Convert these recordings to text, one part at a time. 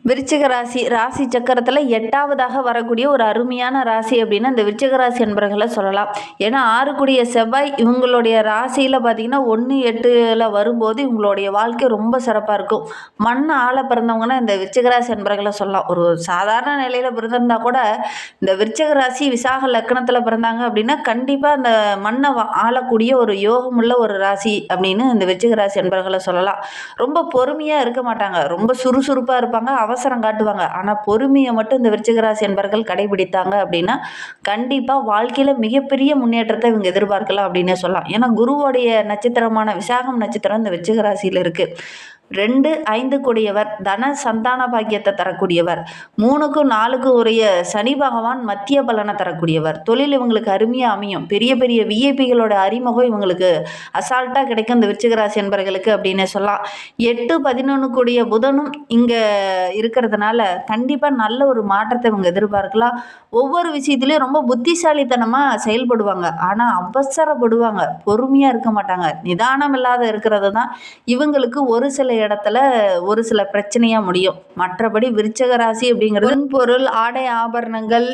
விருச்சிக ராசி ராசி சக்கரத்தில் 8வதாக வரக்கூடிய ஒரு அருமையான ராசி அப்படின்னா இந்த விருச்சிக ராசி என்பர்களை சொல்லலாம். ஏன்னா 6 செவ்வாய் இவங்களுடைய ராசியில் பார்த்தீங்கன்னா 1-8 வரும்போது இவங்களுடைய வாழ்க்கை ரொம்ப சிறப்பாக இருக்கும். மண் ஆள பிறந்தவங்கன்னா இந்த விருச்சிக ராசி என்பர்களை சொல்லலாம். ஒரு சாதாரண நிலையில் பிறந்திருந்தா கூட இந்த விருச்சிக ராசி விசாக லக்னத்தில் பிறந்தாங்க அப்படின்னா கண்டிப்பாக அந்த மண்ணை ஆளக்கூடிய ஒரு யோகமுள்ள ஒரு ராசி அப்படின்னு இந்த விருச்சிக ராசி என்பர்களை சொல்லலாம். ரொம்ப பொறுமையாக இருக்க மாட்டாங்க, ரொம்ப சுறுசுறுப்பாக இருப்பாங்க, அவசரம் காட்டுவாங்க. ஆனால் பொறுமையை மட்டும் இந்த விருச்சிக ராசி என்பர்கள் கடைபிடித்தாங்க அப்படின்னா கண்டிப்பாக வாழ்க்கையில் மிகப்பெரிய முன்னேற்றத்தை இவங்க எதிர்பார்க்கலாம் அப்படின்னே சொல்லலாம். ஏன்னா குருவோடைய நட்சத்திரமான விசாகம் நட்சத்திரம் இந்த விருச்சிக ராசியில் இருக்குது. 2, 5 கூடியவர், தன சந்தான பாக்கியத்தை தரக்கூடியவர். 3க்கும் 4க்கும் உரிய சனி பகவான் மத்திய பலனை தரக்கூடியவர். தொழில் இவங்களுக்கு அருமையாக அமையும். பெரிய பெரிய விஐபிகளோட அறிமுகம் இவங்களுக்கு அசால்ட்டாக கிடைக்கும் இந்த விருச்சிக ராசி என்பர்களுக்கு அப்படின்னு சொல்லலாம். 8, 11 கூடிய புதனும் இங்கே இருக்கிறதுனால கண்டிப்பாக நல்ல ஒரு மாற்றத்தை இவங்க எதிர்பார்க்கலாம். ஒவ்வொரு விஷயத்துலையும் ரொம்ப புத்திசாலித்தனமாக செயல்படுவாங்க. ஆனால் அவசரப்படுவாங்க, பொறுமையாக இருக்க மாட்டாங்க. நிதானம் இல்லாத இருக்கிறது தான் இவங்களுக்கு ஒரு சில இடத்துல ஒரு சில பிரச்சனையா முடியும். மற்றபடி விருச்சிக ராசி அப்படிங்கிறது பொருள், ஆடை ஆபரணங்கள்,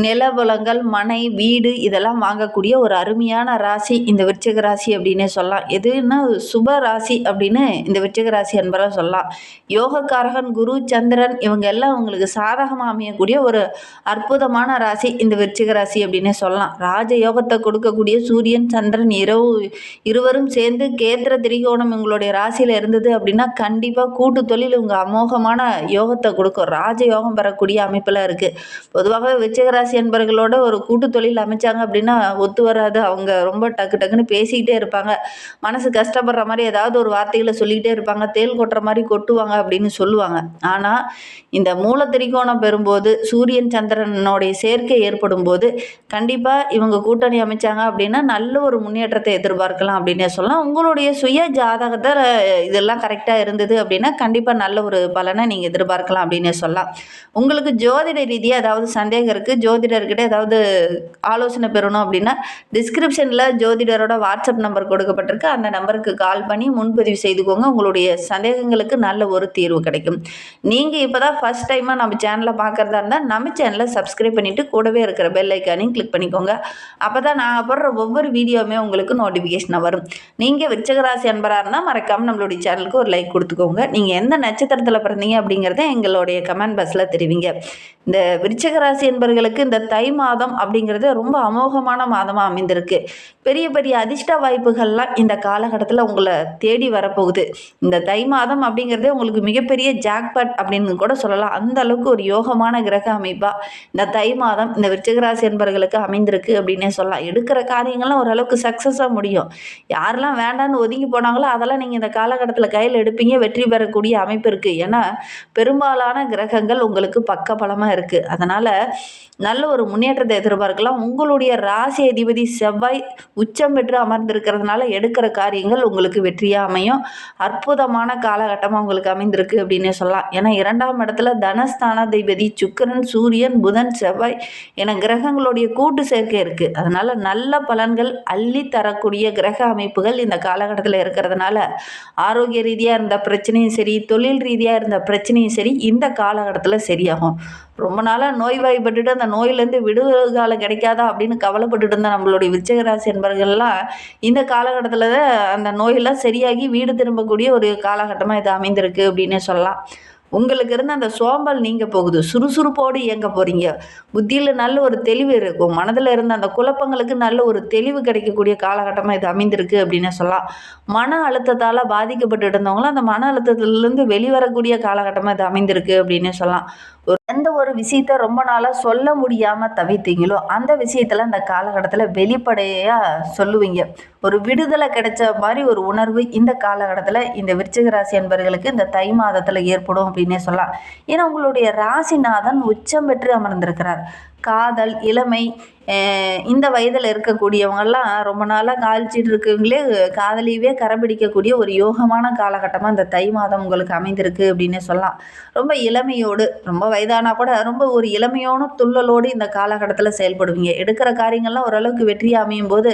நிலவளங்கள், மனை, வீடு இதெல்லாம் வாங்கக்கூடிய ஒரு அருமையான ராசி இந்த விருச்சிக ராசி அப்படின்னே சொல்லலாம். எதுன்னா சுப ராசி அப்படின்னு இந்த விருச்சிக ராசி என்பதை சொல்லலாம். யோகக்காரகன் குரு, சந்திரன் இவங்க எல்லாம் உங்களுக்கு சாதகமாக அமையக்கூடிய ஒரு அற்புதமான ராசி இந்த விருச்சிக ராசி அப்படின்னே சொல்லலாம். ராஜ யோகத்தை கொடுக்கக்கூடிய சூரியன், சந்திரன் இருவரும் சேர்ந்து கேந்திர திரிகோணம் இவங்களுடைய ராசியில் இருந்தது அப்படின்னா கண்டிப்பாக கூட்டு தொழில் இவங்க அமோகமான யோகத்தை கொடுக்கும். ராஜ யோகம் பெறக்கூடிய அமைப்பில் இருக்குது. பொதுவாகவே விருச்சிக ராசி என்பர்களோட ஒரு கூட்டு தொழில் அமைச்சாங்க அப்படின்னா ஒத்து வராது. அவங்க ரொம்ப டக்கு டக்குன்னு பேசிக்கிட்டே இருப்பாங்க, மனசு கஷ்டப்படுற மாதிரி ஏதாவது ஒரு வார்த்தைகளை சொல்லிக்கிட்டே இருப்பாங்க, தேல் கொட்டுற மாதிரி கொட்டுவாங்க அப்படின்னு சொல்லுவாங்க. ஆனால் இந்த மூல திரிகோணம் பெறும்போது சூரியன் சந்திரனுடைய சேர்க்கை ஏற்படும் போது கண்டிப்பாக இவங்க கூட்டணி அமைச்சாங்க அப்படின்னா நல்ல ஒரு முன்னேற்றத்தை எதிர்பார்க்கலாம் அப்படின்னே சொல்லலாம். உங்களுடைய சுய ஜாதகத்தில் இதெல்லாம் கரெக்டாக இருந்தது அப்படின்னா கண்டிப்பாக நல்ல ஒரு பலனை நீங்கள் எதிர்பார்க்கலாம் அப்படின்னே சொல்லலாம். உங்களுக்கு ஜோதிட ரீதியாக ஏதாவது சந்தேகம் இருக்குது, ஜோதிடர்கிட்ட ஏதாவது ஆலோசனை பெறணும் அப்படின்னா டிஸ்கிரிப்ஷனில் ஜோதிடரோட வாட்ஸ்அப் நம்பர் கொடுக்கப்பட்டிருக்கு. அந்த நம்பருக்கு கால் பண்ணி முன்பதிவு செய்துக்கோங்க. உங்களுடைய சந்தேகங்களுக்கு நல்ல ஒரு தீர்வு கிடைக்கும். நீங்கள் இப்போ தான் ஃபஸ்ட் டைமாக நம்ம சேனலை பார்க்குறதா இருந்தால் நம்ம சேனலை சப்ஸ்கிரைப் பண்ணிவிட்டு கூடவே இருக்கிற பெல் ஐக்கானையும் கிளிக் பண்ணிக்கோங்க. அப்போ தான் நான் போடுற ஒவ்வொரு வீடியோவுமே உங்களுக்கு நோட்டிஃபிகேஷனாக வரும். நீங்கள் விருச்சிக ராசி அன்பராக இருந்தால் மறக்காமல் நம்மளுடைய சேனலுக்கு ஒரு லைக் கொடுத்துக்கோங்க. நீங்கள் எந்த நட்சத்திரத்தில் பிறந்தீங்க அப்படிங்கிறத எங்களுடைய கமெண்ட் பாக்ஸில் தெரிவிங்க. இந்த விருச்சிக ராசி என்பவர்களுக்கு இந்த தை மாதம் அப்படிங்கிறது ரொம்ப அமோகமான மாதமாக அமைந்திருக்கு. பெரிய பெரிய அதிர்ஷ்ட வாய்ப்புகள்லாம் இந்த காலகட்டத்தில் உங்களை தேடி வரப்போகுது. இந்த தை மாதம் அப்படிங்கிறதே உங்களுக்கு மிகப்பெரிய ஜாக்பாட் அப்படின்னு கூட சொல்லலாம். அந்த அளவுக்கு ஒரு யோகமான கிரக அமைப்பாக இந்த தை மாதம் இந்த விருச்சிக ராசி என்பவர்களுக்கு அமைந்திருக்கு அப்படின்னே சொல்லலாம். எடுக்கிற காரியங்கள்லாம் ஓரளவுக்கு சக்ஸஸாக முடியும். யாரெல்லாம் வேண்டான்னு ஒதுங்கி போனாங்களோ அதெல்லாம் நீங்கள் இந்த காலகட்டத்தில் கையில் எடுப்பீங்க, வெற்றி பெறக்கூடிய அமைப்பு இருக்குது. ஏன்னா பெரும்பாலான கிரகங்கள் உங்களுக்கு பக்கபலமாக இருக்குது. அதனால் நல்ல ஒரு முன்னேற்றத்தை எதிர்பார்க்கலாம். உங்களுடைய ராசி அதிபதி செவ்வாய் உச்சம் பெற்று அமர்ந்திருக்கிறதுனால எடுக்கிற காரியங்கள் உங்களுக்கு வெற்றியாக அமையும். அற்புதமான காலகட்டமாக உங்களுக்கு அமைந்திருக்கு அப்படின்னே சொல்லலாம். ஏன்னா 2ஆம் இடத்துல தனஸ்தானாதிபதி சுக்கிரன், சூரியன், புதன், செவ்வாய் என கிரகங்களுடைய கூட்டு சேர்க்கை இருக்குது. அதனால் நல்ல பலன்கள் அள்ளி தரக்கூடிய கிரக அமைப்புகள் இந்த காலகட்டத்தில் இருக்கிறதுனால ஆரோக்கிய ரீதியாக இருந்த பிரச்சனையும் சரி, தொழில் ரீதியாக இருந்த பிரச்சனையும் சரி இந்த காலகட்டத்தில் சரியாகும். ரொம்ப நாளாக நோய்வாய்ப்பட்டுட்டு அந்த நோயிலேருந்து விடுதலை கிடைக்காதா அப்படின்னு கவலைப்பட்டுட்டு இருந்த நம்மளுடைய விருச்சிக ராசி என்பவர்கள்லாம் இந்த காலகட்டத்தில் அந்த நோயெல்லாம் சரியாகி வீடு திரும்பக்கூடிய ஒரு காலகட்டமாக இது அமைந்திருக்கு அப்படின்னே சொல்லலாம். உங்களுக்கு இருந்த அந்த சோம்பல் நீங்க போகுது, சுறுசுறுப்போடு இயங்க போகிறீங்க. புத்தியில் நல்ல ஒரு தெளிவு இருக்கும். மனதில் இருந்த அந்த குழப்பங்களுக்கு நல்ல ஒரு தெளிவு கிடைக்கக்கூடிய காலகட்டமாக இது அமைந்திருக்கு அப்படின்னு சொல்லலாம். மன அழுத்தத்தால் பாதிக்கப்பட்டு இருந்தவங்களும் அந்த மன அழுத்தத்திலேருந்து வெளிவரக்கூடிய காலகட்டமாக இது அமைந்திருக்கு அப்படின்னு சொல்லலாம். எந்த ஒரு விஷயத்த ரொம்ப நாளாக சொல்ல முடியாமல் தவித்தீங்களோ அந்த விஷயத்தில் அந்த காலகட்டத்தில் வெளிப்படையாக சொல்லுவீங்க. ஒரு விடுதலை கிடைச்ச மாதிரி ஒரு உணர்வு இந்த காலகட்டத்தில் இந்த விருச்சிக ராசி என்பவர்களுக்கு இந்த தை மாதத்தில் ஏற்படும் அப்படின்னே சொல்லலாம். ஏன்னா உங்களுடைய ராசிநாதன் உச்சம் பெற்று அமர்ந்திருக்கிறார். காதல், இளமை, இந்த வயதில் இருக்கக்கூடியவங்கெல்லாம் ரொம்ப நாளாக காதலிச்சிட்டு இருக்கவங்களே காதலியவே கரம்பிடிக்கக்கூடிய ஒரு யோகமான காலகட்டமாக இந்த தை மாதம் உங்களுக்கு அமைந்திருக்கு அப்படின்னு சொல்லலாம். ரொம்ப இளமையோடு, ரொம்ப வயதானா கூட ரொம்ப ஒரு இளமையோடு துள்ளலோடு இந்த காலகட்டத்தில் செயல்படுவீங்க. எடுக்கிற காரியங்கள்லாம் ஓரளவுக்கு வெற்றியாக அமையும் போது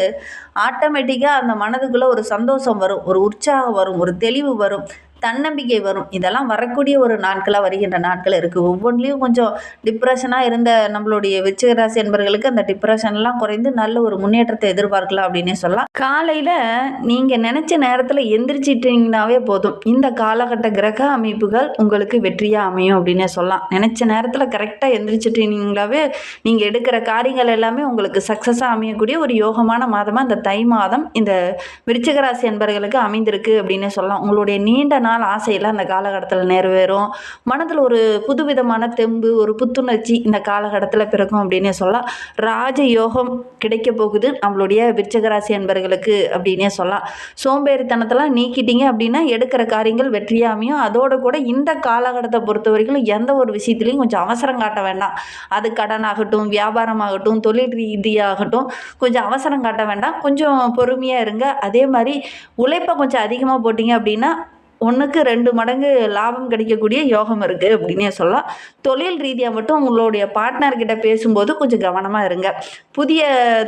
ஆட்டோமேட்டிக்காக அந்த மனதுக்குள்ளே ஒரு சந்தோஷம் வரும், ஒரு உற்சாகம் வரும், ஒரு தெளிவு வரும். தன்னம்பிக்கை வரும். இதெல்லாம் வரக்கூடிய ஒரு நாட்களாக வருகின்ற நாட்கள் இருக்குது. ஒவ்வொன்றிலையும் கொஞ்சம் டிப்ரெஷனாக இருந்த நம்மளுடைய விருச்சிக ராசி என்பவர்களுக்கு அந்த டிப்ரெஷன்லாம் குறைந்து நல்ல ஒரு முன்னேற்றத்தை எதிர்பார்க்கலாம் அப்படின்னே சொல்லலாம். காலையில் நீங்கள் நினச்ச நேரத்தில் எந்திரிச்சிட்டிங்கனாவே போதும், இந்த காலகட்ட கிரக அமைப்புகள் உங்களுக்கு வெற்றியாக அமையும் அப்படின்னே சொல்லலாம். நினச்ச நேரத்தில் கரெக்டாக எந்திரிச்சிட்டிங்களாவே நீங்கள் எடுக்கிற காரியங்கள் எல்லாமே உங்களுக்கு சக்ஸஸாக அமையக்கூடிய ஒரு யோகமான மாதமாக இந்த தை மாதம் இந்த விருச்சிக ராசி என்பவர்களுக்கு அமைந்திருக்கு அப்படின்னே சொல்லலாம். உங்களுடைய நீண்ட நாள் ஆசையெல்லாம் அந்த காலகட்டத்தில் நிறைவேறும். மனதில் ஒரு புதுவிதமான தெம்பு, ஒரு புத்துணர்ச்சி இந்த காலகட்டத்தில் பிறக்கும் அப்படின்னே சொல்லலாம். ராஜ யோகம் கிடைக்க போகுது நம்மளுடைய விருச்சிக ராசி என்பவர்களுக்கு அப்படின்னே சொல்லலாம். சோம்பேறித்தனத்தெல்லாம் நீக்கிட்டீங்க அப்படின்னா எடுக்கிற காரியங்கள் வெற்றியாக அமையும். அதோடு கூட இந்த காலகட்டத்தை பொறுத்த வரைக்கும் எந்த ஒரு விஷயத்துலையும் கொஞ்சம் அவசரம் காட்ட வேண்டாம். அது கடனாகட்டும், வியாபாரமாகட்டும், தொழில் ரீதியாகட்டும், கொஞ்சம் அவசரம் காட்ட வேண்டாம். கொஞ்சம் பொறுமையாக இருங்க. அதே மாதிரி உழைப்பை கொஞ்சம் அதிகமாக போட்டிங்க அப்படின்னா 1க்கு 2 மடங்கு லாபம் கிடைக்கக்கூடிய யோகம் இருக்குது அப்படின்னே சொல்லலாம். தொழில் ரீதியாக மட்டும் உங்களுடைய பார்ட்னர்கிட்ட பேசும்போது கொஞ்சம் கவனமாக இருங்க. புதிய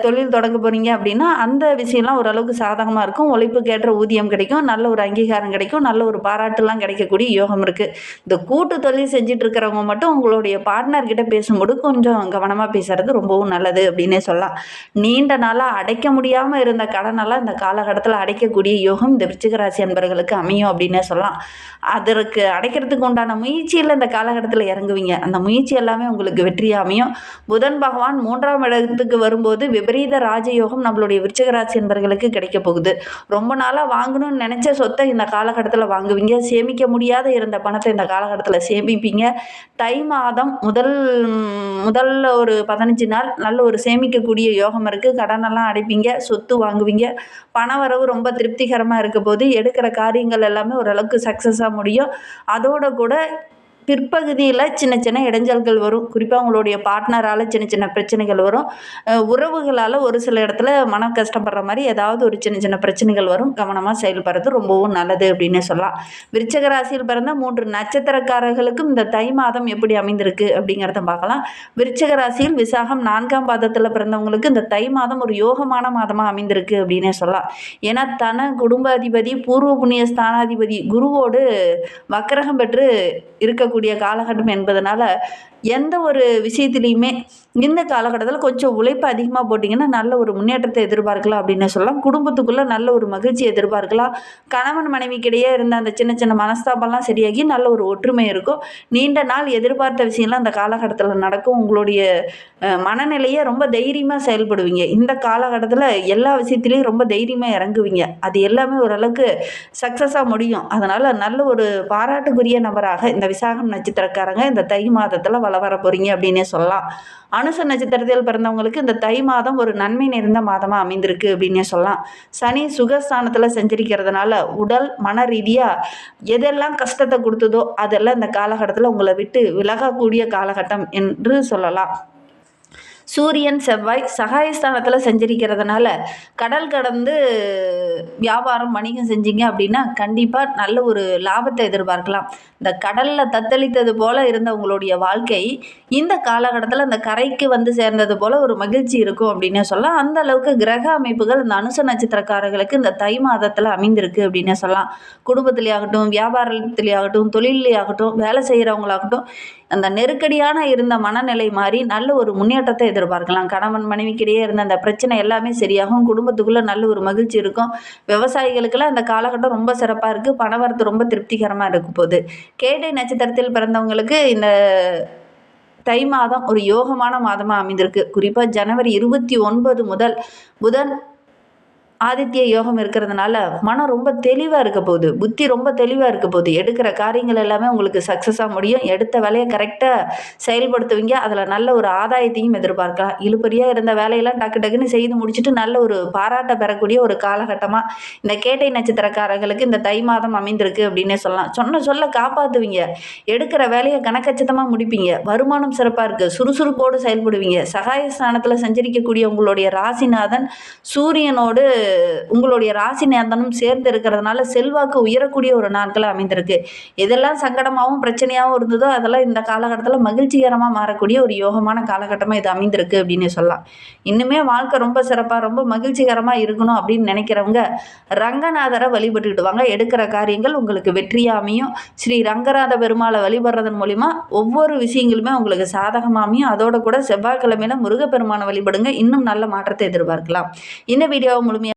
தொழில் தொடங்க போகிறீங்க அப்படின்னா அந்த விஷயம்லாம் ஓரளவுக்கு சாதகமாக இருக்கும். உழைப்புக்கேற்ற ஊதியம் கிடைக்கும், நல்ல ஒரு அங்கீகாரம் கிடைக்கும், நல்ல ஒரு பாராட்டுலாம் கிடைக்கக்கூடிய யோகம் இருக்குது. இந்த கூட்டு தொழில் செஞ்சுட்டு இருக்கிறவங்க மட்டும் உங்களுடைய பார்ட்னர்கிட்ட பேசும்போது கொஞ்சம் கவனமாக பேசுகிறது ரொம்பவும் நல்லது அப்படின்னே சொல்லலாம். நீண்ட நாளாக அடைக்க முடியாமல் இருந்த கடனெல்லாம் இந்த காலகட்டத்தில் அடைக்கக்கூடிய யோகம் இந்த விருச்சிக ராசி அன்பர்களுக்கு அமையும் அப்படின்னு சொல்லலாம். அதற்கு அடைக்கிறதுக்கு உண்டான முயற்சியில் இந்த காலகட்டத்தில் இறங்குவீங்க. அந்த முயற்சி எல்லாமே உங்களுக்கு வெற்றியாக அமையும். புதன் பகவான் 3ஆம் இடத்துக்கு வரும்போது விபரீத ராஜயோகம் நம்மளுடைய விருச்சிக ராசி என்பவர்களுக்கு கிடைக்க போகுது. ரொம்ப நாளாக வாங்கணும்னு நினச்ச சொத்தை இந்த காலகட்டத்தில் வாங்குவீங்க. சேமிக்க முடியாத இருந்த பணத்தை இந்த காலகட்டத்தில் சேமிப்பீங்க. தை மாதம் முதல்ல ஒரு 15 நாள் நல்ல ஒரு சேமிக்கக்கூடிய யோகம் இருக்குது. கடனெல்லாம் அடைப்பீங்க, சொத்து வாங்குவீங்க, பண வரவு ரொம்ப திருப்திகரமாக இருக்க போது எடுக்கிற காரியங்கள் எல்லாமே ஓரளவுக்கு சக்ஸஸாக முடியும். அதோட கூட பிற்பகுதியில் சின்ன சின்ன இடைஞ்சல்கள் வரும். குறிப்பாக உங்களுடைய பார்ட்னரால் சின்ன சின்ன பிரச்சனைகள் வரும். உறவுகளால் ஒரு சில இடத்துல மன கஷ்டப்படுற மாதிரி ஏதாவது ஒரு சின்ன சின்ன பிரச்சனைகள் வரும். கவனமாக செயல்படுறது ரொம்பவும் நல்லது அப்படின்னு சொல்லலாம். விருச்சிக ராசியில் பிறந்த 3 நட்சத்திரக்காரர்களுக்கும் இந்த தை மாதம் எப்படி அமைந்திருக்கு அப்படிங்கிறத பார்க்கலாம். விருச்சிக ராசியில் விசாகம் 4ஆம் பாதத்தில் பிறந்தவங்களுக்கு இந்த தை மாதம் ஒரு யோகமான மாதமாக அமைந்திருக்கு அப்படின்னே சொல்லலாம். ஏன்னா குடும்ப அதிபதி பூர்வ புண்ணிய ஸ்தானாதிபதி குருவோடு வக்கரகம் பெற்று இருக்கக்கூடிய காலகட்டம் என்பதனால எந்த ஒரு விஷயத்துலையுமே இந்த காலகட்டத்தில் கொஞ்சம் உழைப்பு அதிகமாக போட்டிங்கன்னா நல்ல ஒரு முன்னேற்றத்தை எதிர்பார்க்கலாம் அப்படின்னு சொல்லலாம். குடும்பத்துக்குள்ளே நல்ல ஒரு மகிழ்ச்சி எதிர்பார்க்கலாம். கணவன் மனைவிக்கிடையே இருந்த அந்த சின்ன சின்ன மனஸ்தாபம்லாம் சரியாகி நல்ல ஒரு ஒற்றுமை இருக்கும். நீண்ட நாள் எதிர்பார்த்த விஷயம்லாம் அந்த காலகட்டத்தில் நடக்கும். உங்களுடைய மனநிலையை ரொம்ப தைரியமாக செயல்படுவீங்க. இந்த காலகட்டத்தில் எல்லா விஷயத்துலேயும் ரொம்ப தைரியமாக இறங்குவீங்க. அது எல்லாமே ஓரளவுக்கு சக்ஸஸாக முடியும். அதனால் நல்ல ஒரு பாராட்டுக்குரிய நபராக இந்த விசாகம் நட்சத்திரக்காரங்க இந்த தை மாதத்தில் வர போகிறீங்க அப்படின்னே சொல்லலாம். அனுச நட்சத்திரத்தில் பிறந்தவங்களுக்கு இந்த தை மாதம் ஒரு நன்மை நிறைந்த மாதமாக அமைந்திருக்கு அப்படின்னே சொல்லலாம். சனி சுகஸ்தானத்தில் சஞ்சரிக்கிறதுனால உடல் மன ரீதியாக எதெல்லாம் கஷ்டத்தை கொடுத்ததோ அதெல்லாம் இந்த காலகட்டத்தில் உங்களை விட்டு விலகக்கூடிய காலகட்டம் என்று சொல்லலாம். சூரியன் செவ்வாய் சகாயஸ்தானத்தில் சஞ்சரிக்கிறதுனால கடல் கடந்து வியாபாரம் வணிகம் செஞ்சீங்க அப்படின்னா கண்டிப்பாக நல்ல ஒரு லாபத்தை எதிர்பார்க்கலாம். இந்த கடலில் தத்தளித்தது போல் இருந்த உங்களுடைய வாழ்க்கை இந்த காலகட்டத்தில் அந்த கரைக்கு வந்து சேர்ந்தது போல் ஒரு மகிழ்ச்சி இருக்கும் அப்படின்னு சொல்லலாம். அந்த அளவுக்கு கிரக அமைப்புகள் இந்த அனுச நட்சத்திரக்காரர்களுக்கு இந்த தை மாதத்தில் அமைந்திருக்கு அப்படின்னு சொல்லலாம். குடும்பத்திலேயாகட்டும், வியாபாரத்திலேயாகட்டும், தொழிலையாகட்டும், வேலை செய்கிறவங்களாகட்டும் அந்த நெருக்கடியான இருந்த மனநிலை மாறி நல்ல ஒரு முன்னேற்றத்தை எதிர்பார்க்கலாம். கணவன் மனைவிக்கிடையே இருந்த அந்த பிரச்சனை எல்லாமே சரியாகும். குடும்பத்துக்குள்ளே நல்ல ஒரு மகிழ்ச்சி இருக்கும். விவசாயிகளுக்கெல்லாம் அந்த காலகட்டம் ரொம்ப சிறப்பாக இருக்குது. பணவரத்து ரொம்ப திருப்திகரமாக இருக்கும் போது கேட்டை நட்சத்திரத்தில் பிறந்தவங்களுக்கு இந்த தை மாதம் ஒரு யோகமான மாதமாக அமைந்திருக்கு. குறிப்பாக ஜனவரி 29 முதல் புதன் ஆதித்ய யோகம் இருக்கிறதுனால மனம் ரொம்ப தெளிவாக இருக்க போகுது. புத்தி ரொம்ப தெளிவாக இருக்க போகுது. எடுக்கிற காரியங்கள் எல்லாமே உங்களுக்கு சக்ஸஸாக முடியும். எடுத்த வேலையை கரெக்டாக செயல்படுத்துவீங்க. அதில் நல்ல ஒரு ஆதாயத்தையும் எதிர்பார்க்கலாம். இழுபறியாக இருந்த வேலையெல்லாம் டக்கு டக்குன்னு செய்து முடிச்சுட்டு நல்ல ஒரு பாராட்டை பெறக்கூடிய ஒரு காலகட்டமாக இந்த கேட்டை நட்சத்திரக்காரர்களுக்கு இந்த தை மாதம் அமைந்திருக்கு அப்படின்னே சொல்லலாம். சொல்ல காப்பாற்றுவீங்க. எடுக்கிற வேலையை கணக்கச்சிதமாக முடிப்பீங்க. வருமானம் சிறப்பாக இருக்குது. சுறுசுறுப்போடு செயல்படுவீங்க. சகாயஸ்தானத்தில் சஞ்சரிக்கக்கூடிய உங்களுடைய ராசிநாதன் சூரியனோடு உங்களுடைய ராசி நேர்ந்தனும் சேர்ந்து இருக்கிறதுனால செல்வாக்கு உயரக்கூடிய ஒரு நாட்களாக அமைந்திருக்கு. எதெல்லாம் சங்கடமாகவும் பிரச்சனையாகவும் இருந்ததோ அதெல்லாம் இந்த காலகட்டத்தில் மகிழ்ச்சிகரமாக மாறக்கூடிய ஒரு யோகமான காலகட்டமாக இது அமைந்திருக்கு அப்படின்னு சொல்லலாம். இன்னுமே வாழ்க்கை ரொம்ப சிறப்பாக ரொம்ப மகிழ்ச்சிகரமாக இருக்கணும் அப்படின்னு நினைக்கிறவங்க ரங்கநாதரை வழிபட்டுக்கிட்டு வாங்க. எடுக்கிற காரியங்கள் உங்களுக்கு வெற்றியாக அமையும். ஸ்ரீ ரங்கநாத பெருமாளை வழிபடுறதன் மூலிமா ஒவ்வொரு விஷயங்களுமே உங்களுக்கு சாதகமாக அமையும். அதோட கூட செவ்வாய்க்கிழமையில முருகப்பெருமானை வழிபடுங்க. இன்னும் நல்ல மாற்றத்தை எதிர்பார்க்கலாம். இந்த வீடியோவை முழுமையாக